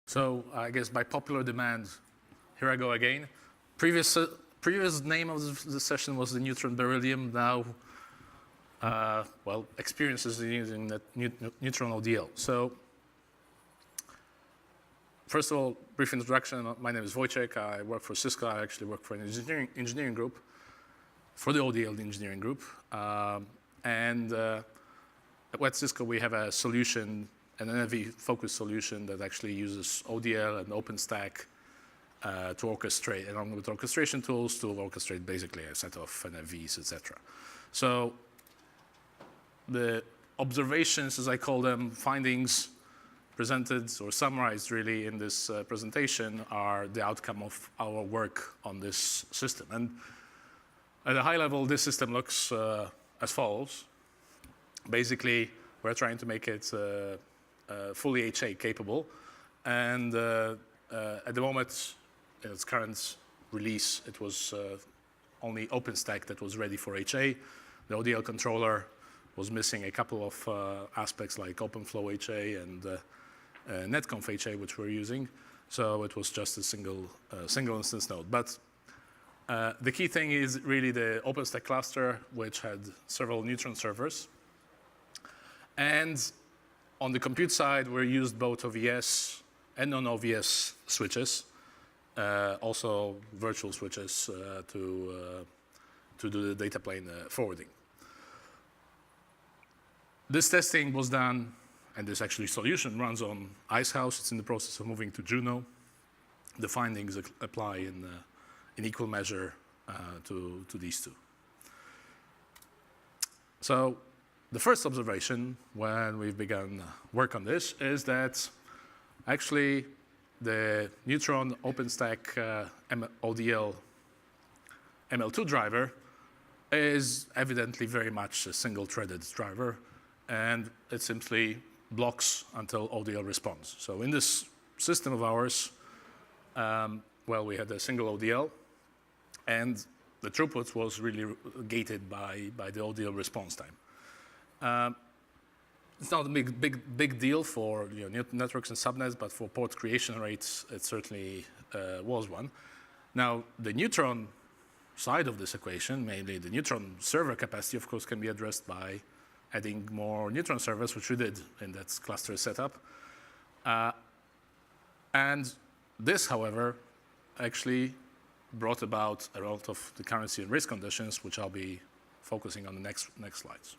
So I guess by popular demand, here I go again. Previous name of the session was the Neutron Beryllium. Now, well, experiences in using that Neutron ODL. So first of all, brief introduction. My name is Wojciech. I work for Cisco. I actually work for an engineering group, for the ODL engineering group. At Cisco, we have a solution, an NFV-focused solution that actually uses ODL and OpenStack to orchestrate, along with orchestration tools, to orchestrate basically a set of NFVs, etc. So the observations, as I call them, findings presented or summarized really in this presentation are the outcome of our work on this system. And at a high level, this system looks as follows. Basically, we're trying to make it fully HA capable. And at the moment, in its current release, it was only OpenStack that was ready for HA. The ODL controller was missing a couple of aspects like OpenFlow HA and netconf HA, which we're using. So it was just a single instance node. But the key thing is really the OpenStack cluster, which had several Neutron servers. And on the compute side, we used both OVS and non-OVS switches, also virtual switches to do the data plane forwarding. This testing was done, and this actually solution runs on Icehouse. It's in the process of moving to Juno. The findings apply in equal measure to these two. So the first observation when we've begun work on this is that actually the Neutron OpenStack ODL ML2 driver is evidently very much a single-threaded driver, and it simply blocks until ODL responds. So in this system of ours, well, we had a single ODL, and the throughput was really gated by the ODL response time. It's not a big deal for networks and subnets, but for port creation rates, it certainly was one. Now, the Neutron side of this equation, mainly the Neutron server capacity, of course, can be addressed by adding more Neutron servers, which we did in that cluster setup. And this, however, actually brought about a lot of the currency and risk conditions, which I'll be focusing on the next slides.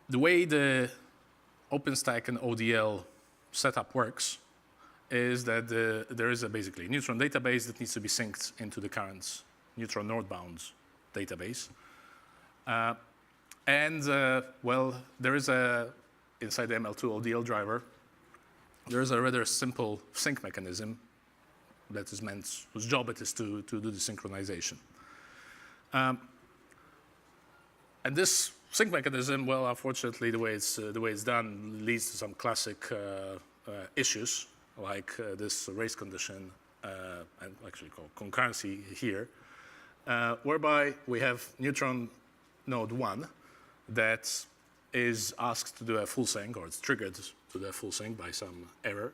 The way the OpenStack and ODL setup works is that there is basically a Neutron database that needs to be synced into the current Neutron node-bound database. Well, there is inside the ML2 ODL driver, there is a rather simple sync mechanism that is meant, whose job it is to do the synchronization. And this sync mechanism, well, unfortunately, the way it's done leads to some classic issues, like this race condition, and actually called concurrency here, whereby we have Neutron node 1 that is asked to do a full sync, or it's triggered to do a full sync by some error.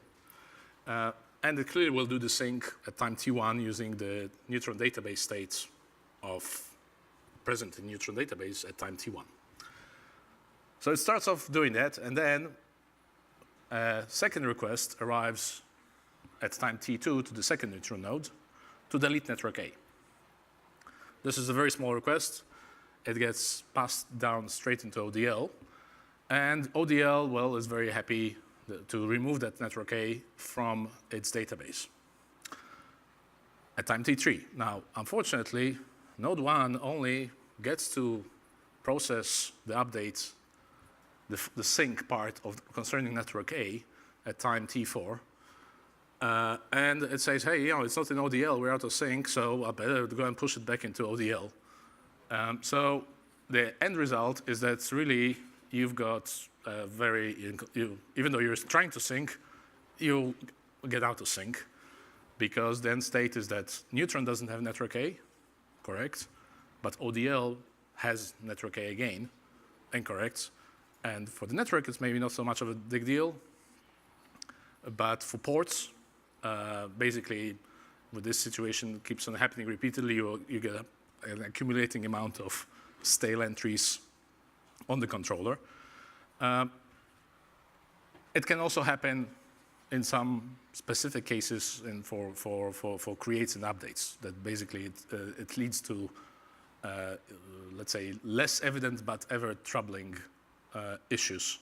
And it clearly will do the sync at time t1 using the Neutron database state present in Neutron database at time t1. So it starts off doing that, and then a second request arrives at time t2 to the second Neutron node to delete network A. This is a very small request. It gets passed down straight into ODL. And ODL, well, is very happy to remove that network A from its database at time t3. Now, unfortunately, node 1 only gets to process the update, the sync part of concerning network A at time t4. And it says, hey, it's not in ODL, we're out of sync, so I better go and push it back into ODL. So the end result is that really you've got even though you're trying to sync, you get out of sync, because the end state is that Neutron doesn't have network A, correct? but ODL has network A again, incorrect. And for the network, it's maybe not so much of a big deal. But for ports, basically, with this situation keeps on happening repeatedly, you get an accumulating amount of stale entries on the controller. It can also happen in some specific cases and for creates and updates that basically it leads to, let's say, less evident but ever troubling issues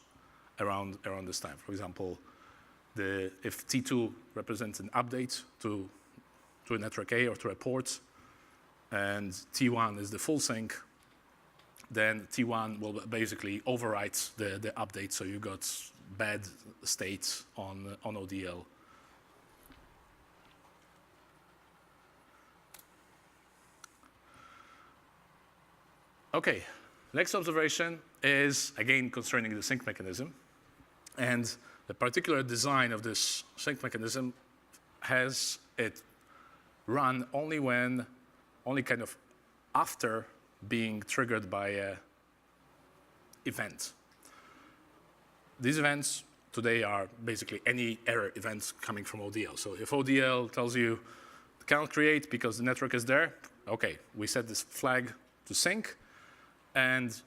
around this time. For example, if T2 represents an update to a network A or to a port, and T1 is the full sync, then T1 will basically overwrite the update, so you got bad states on ODL. Okay, next observation is, again, concerning the sync mechanism. And the particular design of this sync mechanism has it run only kind of after being triggered by an event. These events today are basically any error events coming from ODL. So if ODL tells you cannot create because the network is there, okay, we set this flag to sync, and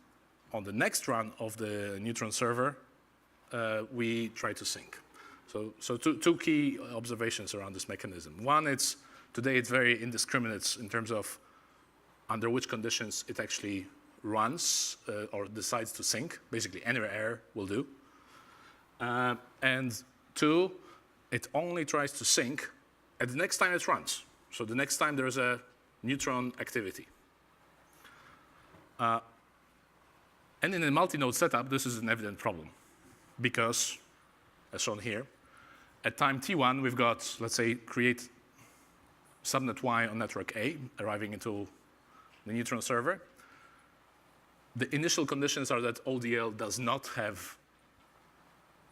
on the next run of the Neutron server, we try to sync. So two key observations around this mechanism. One, today it's very indiscriminate in terms of under which conditions it actually runs or decides to sync. Basically, any error will do. And two, it only tries to sync at the next time it runs. So the next time there's a Neutron activity. And in a multi-node setup, this is an evident problem because, as shown here, at time T1, we've got, let's say, create subnet Y on network A, arriving into the Neutron server. The initial conditions are that ODL does not have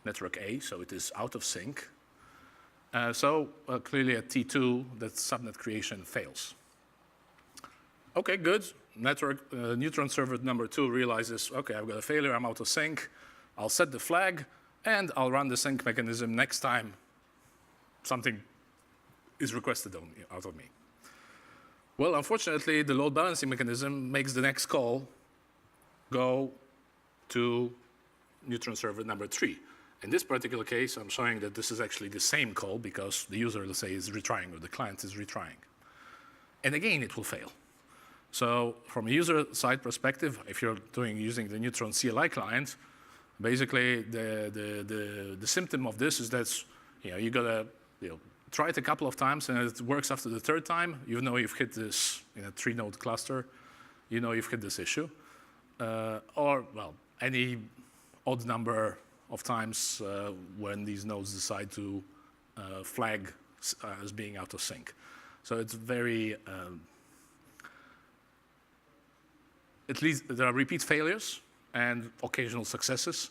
network A, so it is out of sync. So clearly at T2, that subnet creation fails. Okay, good. Neutron server number 2 realizes, okay, I've got a failure, I'm out of sync. I'll set the flag, and I'll run the sync mechanism next time something is requested out of me. Well, unfortunately, the load balancing mechanism makes the next call go to Neutron server number 3. In this particular case, I'm showing that this is actually the same call because the user, let's say, is retrying or the client is retrying. And again, it will fail. So from a user side perspective, if you're using the Neutron CLI client, basically the symptom of this is that you gotta try it a couple of times and it works after the third time. You know you've hit this in a 3-node cluster. You know you've hit this issue. Or, well, any odd number of times when these nodes decide to flag as being out of sync. So it's very, at least there are repeat failures and occasional successes,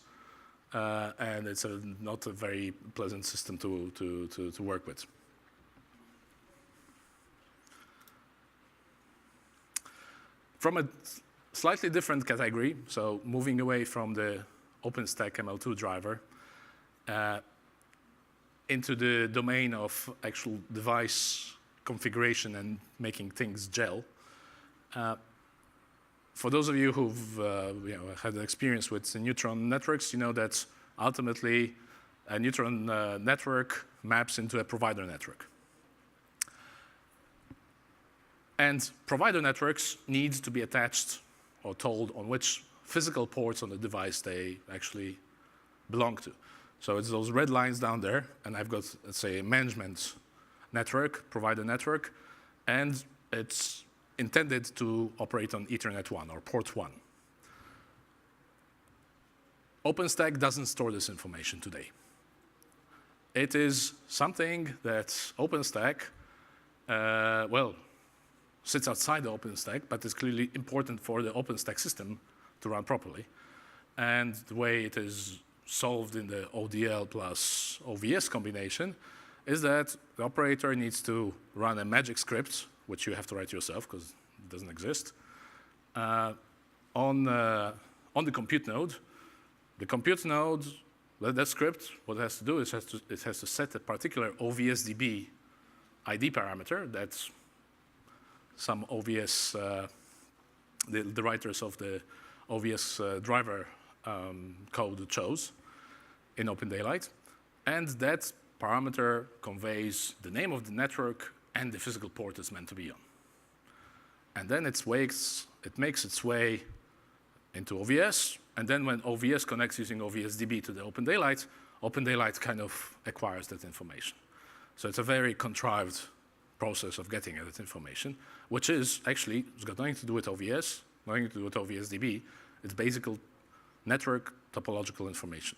and it's not a very pleasant system to work with. From a slightly different category, so moving away from the OpenStack ML2 driver into the domain of actual device configuration and making things gel. For those of you who've had experience with the Neutron networks, you know that ultimately a Neutron network maps into a provider network. And provider networks need to be attached or told on which physical ports on the device they actually belong to. So it's those red lines down there, and I've got, let's say, a management network, provider network, and it's intended to operate on Ethernet 1 or port 1. OpenStack doesn't store this information today. It is something that OpenStack, sits outside the OpenStack, but is clearly important for the OpenStack system to run properly. And the way it is solved in the ODL plus OVS combination is that the operator needs to run a magic script, which you have to write yourself because it doesn't exist, On the compute node, that script, what it has to do is it has to set a particular OVSDB ID parameter that some OVS, the writers of the OVS driver code chose in OpenDaylight. And that parameter conveys the name of the network and the physical port it's meant to be on. And then it makes its way into OVS, and then when OVS connects using OVSDB to the OpenDaylight, OpenDaylight kind of acquires that information. So it's a very contrived process of getting at that information, which is actually, it's got nothing to do with OVS, nothing to do with OVSDB. It's basic network topological information.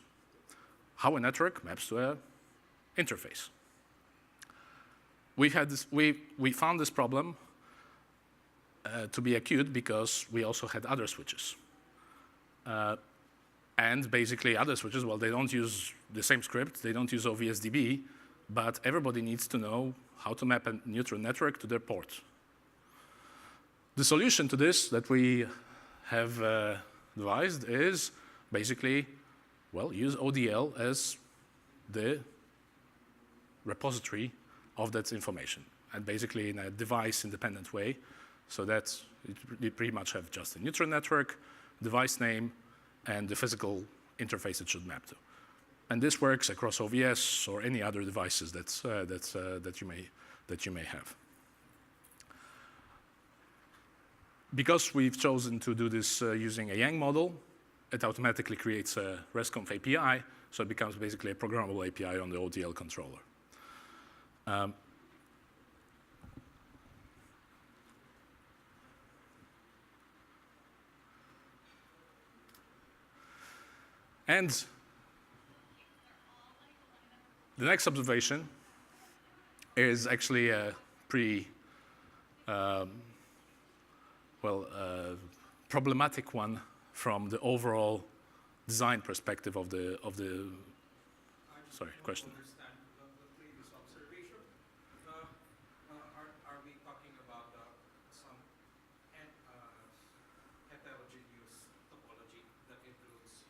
How a network maps to an interface. We found this problem to be acute because we also had other switches. And basically other switches, well, they don't use the same script, they don't use OVSDB, but everybody needs to know how to map a neutron network to their port. The solution to this that we have devised is basically, well, use ODL as the repository of that information, and basically in a device-independent way, so that you pretty much have just a neutron network, device name, and the physical interface it should map to. And this works across OVS or any other devices that you may have. Because we've chosen to do this using a Yang model, it automatically creates a RESTconf API, so it becomes basically a programmable API on the ODL controller. And the next observation is actually a pretty problematic one from the overall design perspective of the question. Understand the previous observation. Are we talking about some heterogeneous topology that includes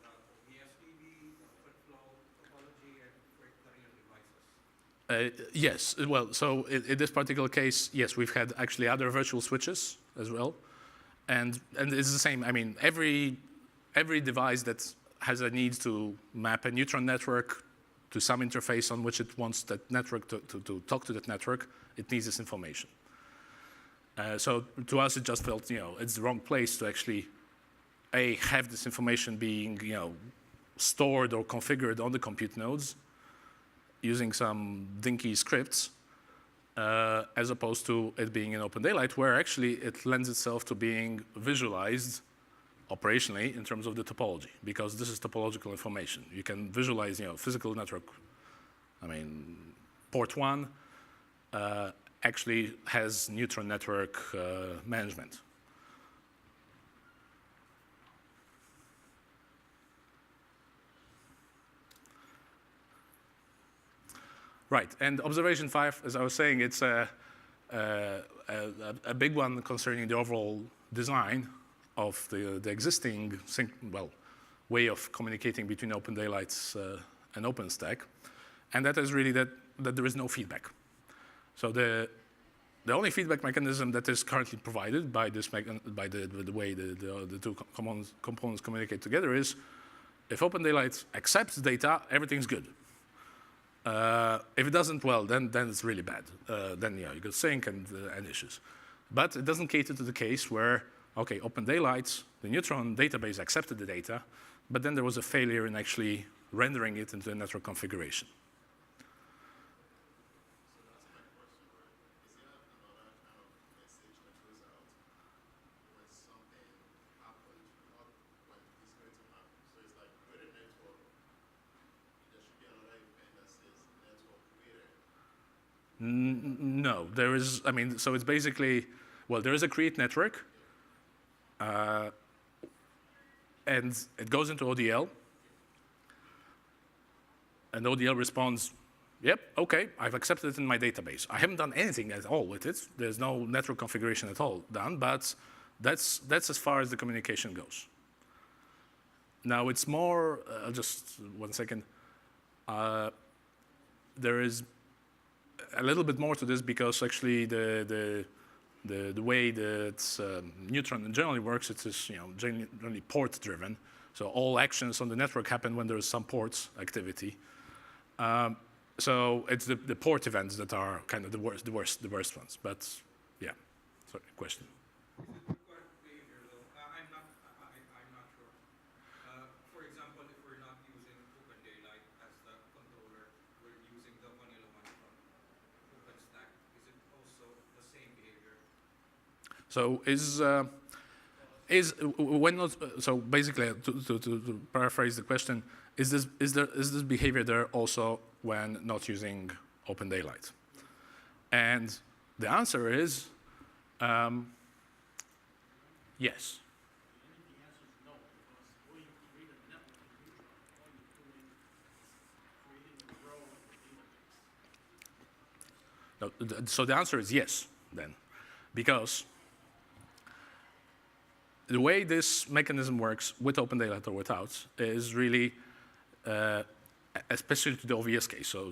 OVSDB, OpenFlow topology, and the real devices? Yes, well, so in this particular case, yes, we've had actually other virtual switches as well. And it's the same. I mean, every device that has a need to map a neutron network to some interface on which it wants that network to talk to that network, it needs this information. So to us, it just felt, it's the wrong place to actually, have this information being, stored or configured on the compute nodes using some dinky scripts, as opposed to it being in OpenDaylight, where actually it lends itself to being visualized operationally in terms of the topology, because this is topological information. You can visualize, physical network. I mean, port 1 actually has neutron network management. Right, and observation 5, as I was saying, it's a big one concerning the overall design of the existing way of communicating between OpenDaylight and OpenStack, and that is really that there is no feedback. So the only feedback mechanism that is currently provided by this by the way the two components communicate together is, if OpenDaylight accepts data, everything's good. If it doesn't, well, then it's really bad. Then you got sync and issues. But it doesn't cater to the case where, okay, OpenDaylight, the Neutron database accepted the data, but then there was a failure in actually rendering it into a network configuration. No, there is, so it's basically, well, there is a create network, and it goes into ODL, and ODL responds, yep, okay, I've accepted it in my database. I haven't done anything at all with it. There's no network configuration at all done, but That's as far as the communication goes. Now it's more, just 1 second. There is a little bit more to this because actually the way that Neutron generally works, it is generally port driven. So all actions on the network happen when there is some ports activity. So it's the port events that are kind of the worst ones. But yeah, sorry, question. So so basically to paraphrase the question, is this behavior there also when not using OpenDaylight? And the answer is yes. No, so the answer is yes then, because the way this mechanism works with OpenDaylight or without is really, especially to the OVS case. So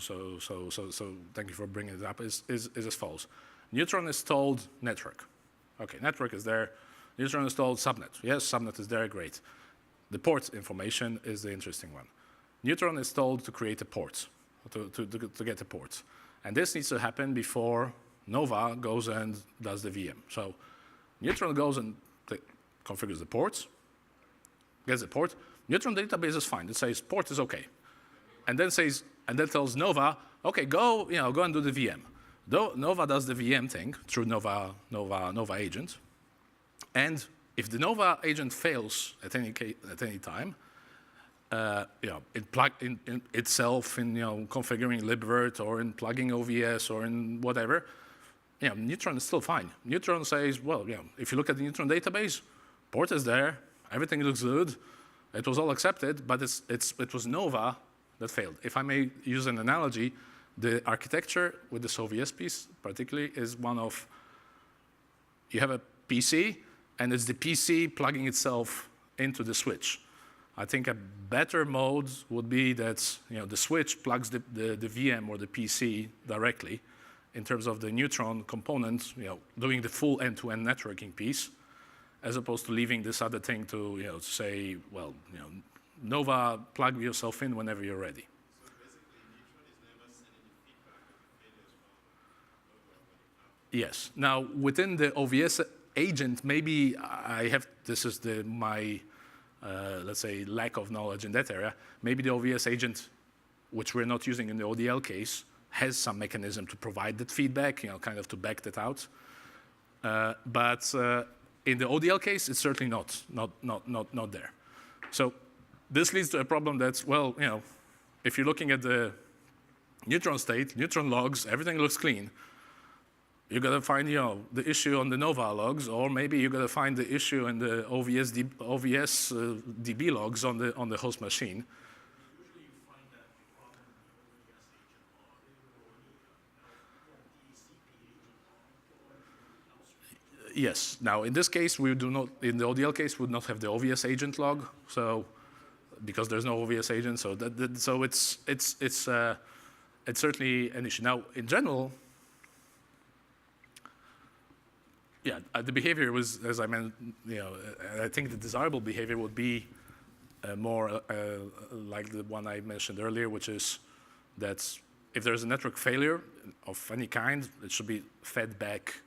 thank you for bringing it up. Is as follows: Neutron is told network. Okay, network is there. Neutron is told subnet. Yes, subnet is there. Great. The port information is the interesting one. Neutron is told to create a port, to get a port, and this needs to happen before Nova goes and does the VM. So Neutron goes and configures the ports, gets the port. Neutron database is fine. It says port is okay, and then tells Nova, okay, go and do the VM. Nova does the VM thing through Nova agent, and if the Nova agent fails at any time, in itself in configuring libvirt or in plugging OVS or in whatever, Neutron is still fine. Neutron says, well, if you look at the Neutron database, port is there, everything looks good, it was all accepted, but it was Nova that failed. If I may use an analogy, the architecture with this OVS piece particularly is one of, you have a PC, and it's the PC plugging itself into the switch. I think a better mode would be that the switch plugs the VM or the PC directly in terms of the Neutron component, doing the full end-to-end networking piece, as opposed to leaving this other thing to say, well, Nova, plug yourself in whenever you're ready. So basically, Neutron is never sending feedback on failures from Nova. Yes. Now within the OVS agent, maybe this is my let's say lack of knowledge in that area. Maybe the OVS agent, which we're not using in the ODL case, has some mechanism to provide that feedback, kind of to back that out. But in the ODL case, it's certainly not there. So this leads to a problem that's, well, if you're looking at the Neutron state, Neutron logs, everything looks clean. You got to find, the issue on the Nova logs, or maybe you got to find the issue in the OVS DB logs on the host machine. Usually you find that problem in the OVS agent log or the CP agent log. Yes. Now, in this case, we do not. In the ODL case, we would not have the OVS agent log, so because there's no OVS agent, so it's certainly an issue. Now, in general. Yeah, the behavior was, as I mentioned, I think the desirable behavior would be more like the one I mentioned earlier, which is that if there's a network failure of any kind, it should be fed back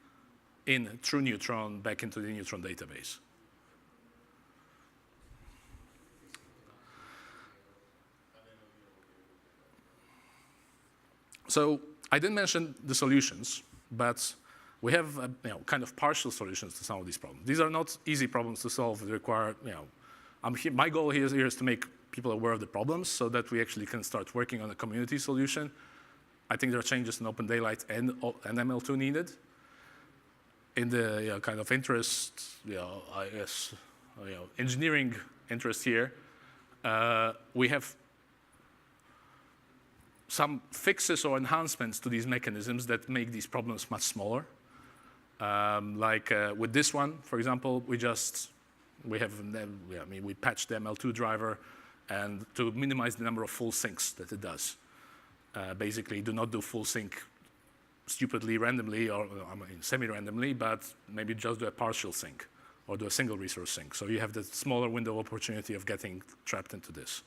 in through Neutron back into the Neutron database. So I didn't mention the solutions, but we have kind of partial solutions to some of these problems. These are not easy problems to solve. They require, my goal here is to make people aware of the problems so that we actually can start working on a community solution. I think there are changes in OpenDaylight and ML2 needed. In the kind of interest, I guess, engineering interest here, we have some fixes or enhancements to these mechanisms that make these problems much smaller. With this one, for example, we patched the ML2 driver, and to minimize the number of full syncs that it does. Basically, do not do full sync stupidly randomly, or semi-randomly, but maybe just do a partial sync or do a single resource sync. So you have the smaller window of opportunity of getting trapped into this.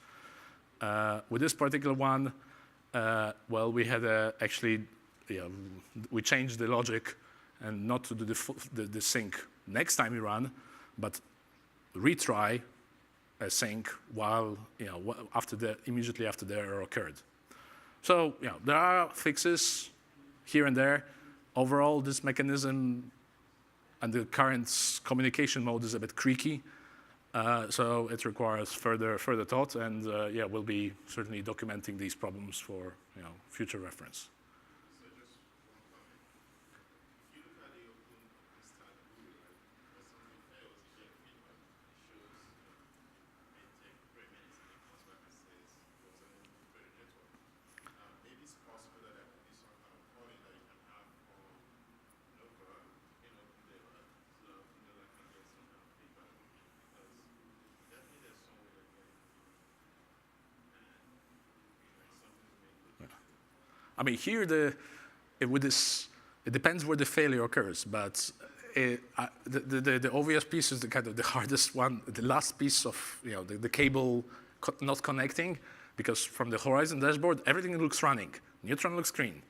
With this particular one, we had we changed the logic and not to do the sync next time we run, but retry a sync while immediately after the error occurred. So there are fixes here and there. Overall, this mechanism and the current communication mode is a bit creaky, so it requires further thought. And we'll be certainly documenting these problems for future reference. I mean, here it depends where the failure occurs, but the obvious piece is the kind of the hardest one. The last piece of the cable not connecting, because from the Horizon dashboard everything looks running. Neutron looks green.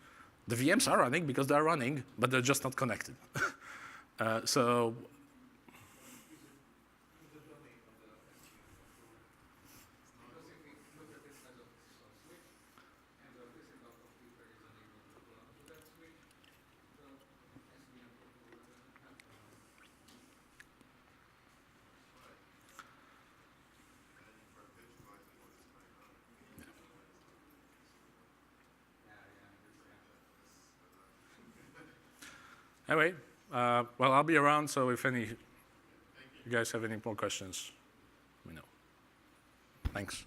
The VMs are running because they're running, but they're just not connected. So. Anyway, I'll be around, so if you guys have any more questions, let me know. Thanks.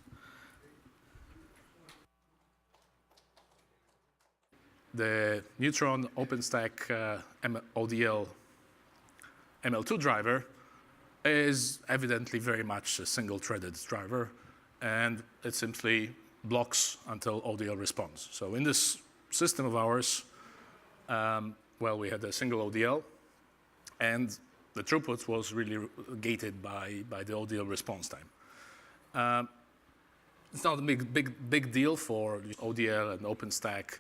The Neutron OpenStack ODL ML2 driver is evidently very much a single-threaded driver, and it simply blocks until ODL responds. So in this system of ours, we had a single ODL, and the throughput was really gated by the ODL response time. It's not a big deal for ODL and OpenStack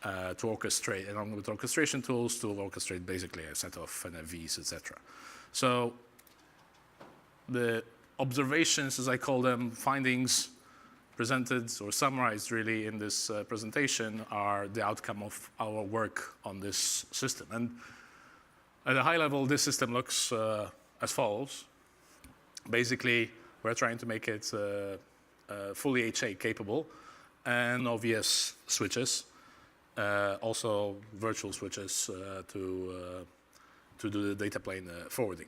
to orchestrate, along with orchestration tools, to orchestrate basically a set of NFVs, etc. So the observations, as I call them, findings presented or summarized really in this presentation are the outcome of our work on this system. And at a high level, this system looks as follows. Basically, we're trying to make it fully HA capable and OVS switches, also virtual switches to do the data plane forwarding.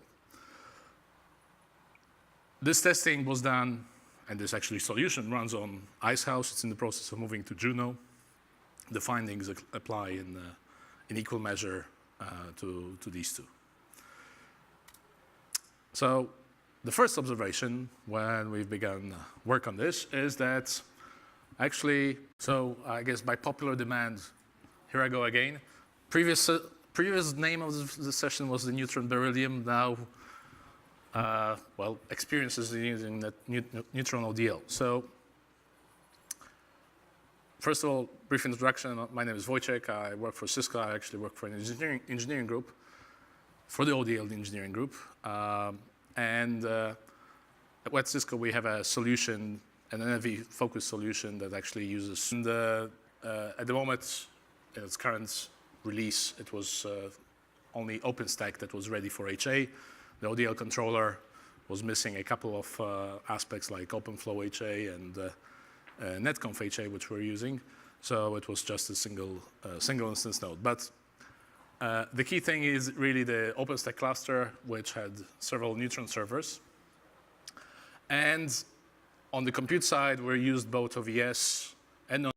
This testing was done, and this actually solution runs on Icehouse. It's in the process of moving to Juno. The findings apply in equal measure to these two. So the first observation when we've begun work on this is that actually, so I guess by popular demand, here I go again. Previous name of the session was the Neutron Beryllium. Now, experiences in using that Neutron ODL. So, first of all, brief introduction. My name is Wojciech. I work for Cisco. I actually work for an engineering group, for the ODL engineering group. At Cisco, we have a solution, an NFV-focused solution that actually uses. And, at the moment, in its current release, it was only OpenStack that was ready for HA. The ODL controller was missing a couple of aspects like OpenFlow HA and netconf HA, which we're using. So it was just a single instance node. But the key thing is really the OpenStack cluster, which had several Neutron servers. And on the compute side, we used both OVS and